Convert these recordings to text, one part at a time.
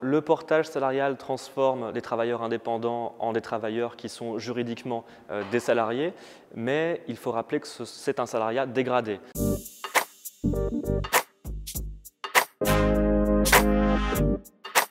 Le portage salarial transforme les travailleurs indépendants en des travailleurs qui sont juridiquement des salariés, mais il faut rappeler que c'est un salariat dégradé.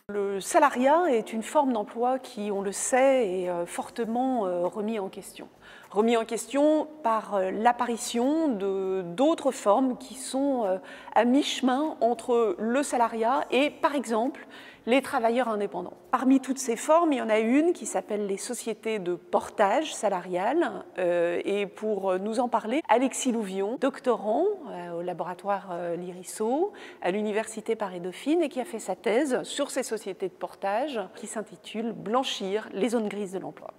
Le salariat est une forme d'emploi qui, on le sait, est fortement remis en question. Remis en question par l'apparition d'autres formes qui sont à mi-chemin entre le salariat et, par exemple, les travailleurs indépendants. Parmi toutes ces formes, il y en a une qui s'appelle les sociétés de portage salarial. Et pour nous en parler, Alexis Louvion, doctorant au laboratoire Liriceau, à l'Université Paris-Dauphine, et qui a fait sa thèse sur ces sociétés de portage qui s'intitule « Blanchir les zones grises de l'emploi ».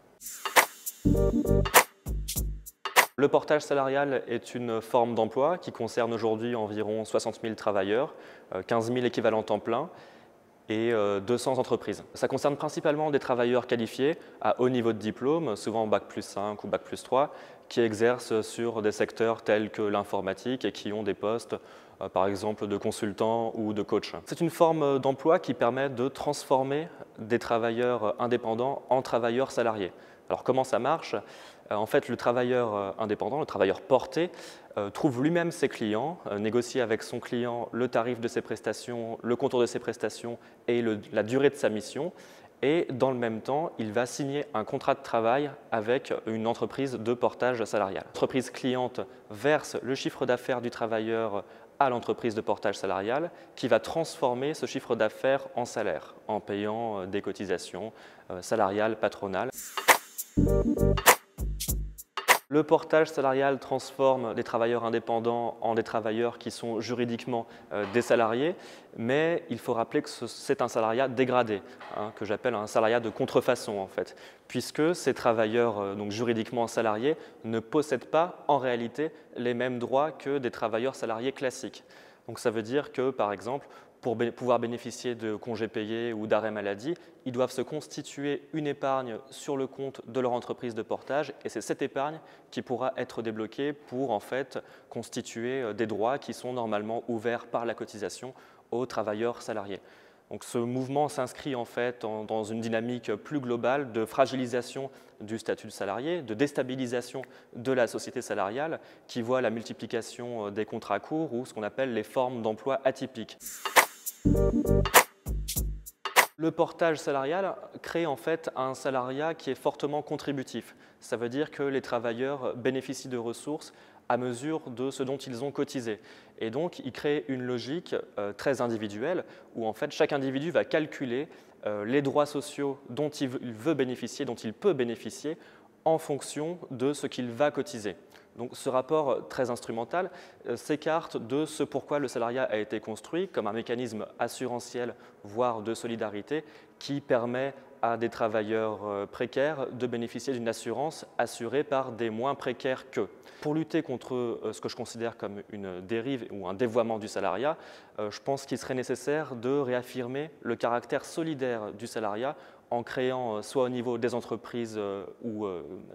Le portage salarial est une forme d'emploi qui concerne aujourd'hui environ 60 000 travailleurs, 15 000 équivalents temps plein et 200 entreprises. Ça concerne principalement des travailleurs qualifiés à haut niveau de diplôme, souvent Bac+5 ou Bac+3, qui exercent sur des secteurs tels que l'informatique et qui ont des postes, par exemple, de consultants ou de coach. C'est une forme d'emploi qui permet de transformer des travailleurs indépendants en travailleurs salariés. Alors comment ça marche? En fait, le travailleur indépendant, le travailleur porté, trouve lui-même ses clients, négocie avec son client le tarif de ses prestations, le contour de ses prestations et la durée de sa mission. Et dans le même temps, il va signer un contrat de travail avec une entreprise de portage salarial. L'entreprise cliente verse le chiffre d'affaires du travailleur à l'entreprise de portage salarial qui va transformer ce chiffre d'affaires en salaire en payant des cotisations salariales, patronales. Le portage salarial transforme les travailleurs indépendants en des travailleurs qui sont juridiquement des salariés, mais il faut rappeler que c'est un salariat dégradé, que j'appelle un salariat de contrefaçon en fait, puisque ces travailleurs donc juridiquement salariés ne possèdent pas en réalité les mêmes droits que des travailleurs salariés classiques. Donc ça veut dire que par exemple, pour pouvoir bénéficier de congés payés ou d'arrêt maladie, ils doivent se constituer une épargne sur le compte de leur entreprise de portage et c'est cette épargne qui pourra être débloquée pour en fait constituer des droits qui sont normalement ouverts par la cotisation aux travailleurs salariés. Donc ce mouvement s'inscrit en fait dans une dynamique plus globale de fragilisation du statut de salarié, de déstabilisation de la société salariale qui voit la multiplication des contrats courts ou ce qu'on appelle les formes d'emploi atypiques. Le portage salarial crée en fait un salariat qui est fortement contributif. Ça veut dire que les travailleurs bénéficient de ressources à mesure de ce dont ils ont cotisé. Et donc, il crée une logique très individuelle où en fait chaque individu va calculer les droits sociaux dont il veut bénéficier, dont il peut bénéficier en fonction de ce qu'il va cotiser. Donc ce rapport très instrumental s'écarte de ce pourquoi le salariat a été construit comme un mécanisme assurantiel, voire de solidarité, qui permet à des travailleurs précaires de bénéficier d'une assurance assurée par des moins précaires qu'eux. Pour lutter contre ce que je considère comme une dérive ou un dévoiement du salariat, je pense qu'il serait nécessaire de réaffirmer le caractère solidaire du salariat en créant soit au niveau des entreprises ou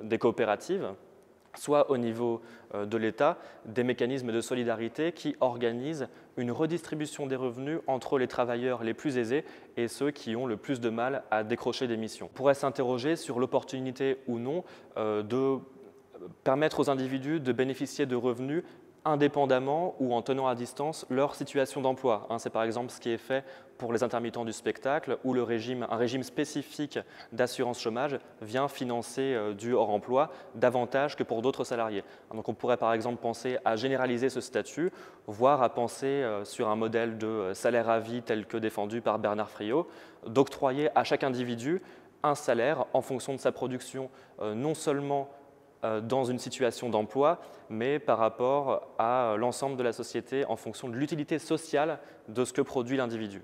des coopératives, soit au niveau de l'État, des mécanismes de solidarité qui organisent une redistribution des revenus entre les travailleurs les plus aisés et ceux qui ont le plus de mal à décrocher des missions. On pourrait s'interroger sur l'opportunité ou non de permettre aux individus de bénéficier de revenus indépendamment ou en tenant à distance leur situation d'emploi. C'est par exemple ce qui est fait pour les intermittents du spectacle où un régime spécifique d'assurance chômage vient financer du hors-emploi davantage que pour d'autres salariés. Donc on pourrait par exemple penser à généraliser ce statut, voire à penser sur un modèle de salaire à vie tel que défendu par Bernard Friot, d'octroyer à chaque individu un salaire en fonction de sa production, non seulement dans une situation d'emploi, mais par rapport à l'ensemble de la société en fonction de l'utilité sociale de ce que produit l'individu.